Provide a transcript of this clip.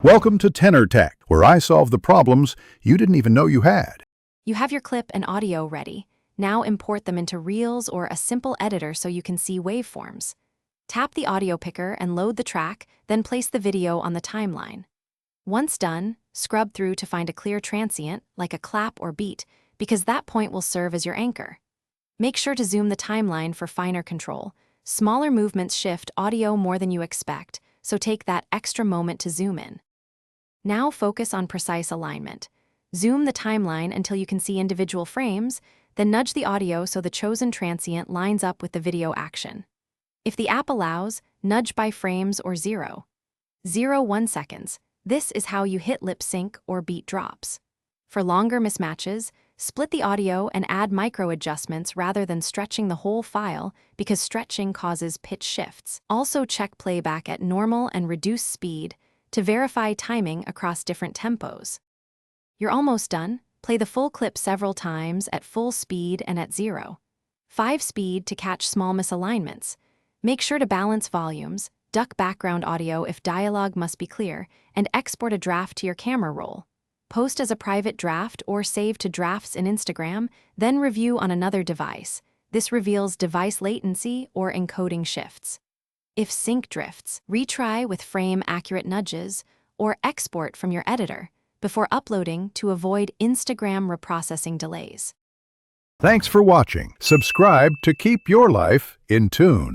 Welcome to Tenor Tech, where I solve the problems you didn't even know you had. You have your clip and audio ready. Now import them into Reels or a simple editor so you can see waveforms. Tap the audio picker and load the track, then place the video on the timeline. Once done, scrub through to find a clear transient, like a clap or beat, because that point will serve as your anchor. Make sure to zoom the timeline for finer control. Smaller movements shift audio more than you expect, so take that extra moment to zoom in. Now focus on precise alignment. Zoom the timeline until you can see individual frames, then nudge the audio so the chosen transient lines up with the video action. If the app allows, nudge by frames or 0.01 seconds. This is how you hit lip sync or beat drops. For longer mismatches, split the audio and add micro adjustments rather than stretching the whole file because stretching causes pitch shifts. Also check playback at normal and reduce speed to verify timing across different tempos. You're almost done. Play the full clip several times at full speed and at 0.5 speed to catch small misalignments. Make sure to balance volumes, duck background audio if dialogue must be clear, and export a draft to your camera roll. Post as a private draft or save to drafts in Instagram, then review on another device. This reveals device latency or encoding shifts. If sync drifts, retry with frame-accurate nudges or export from your editor before uploading to avoid Instagram reprocessing delays. Thanks for watching. Subscribe to keep your life in tune.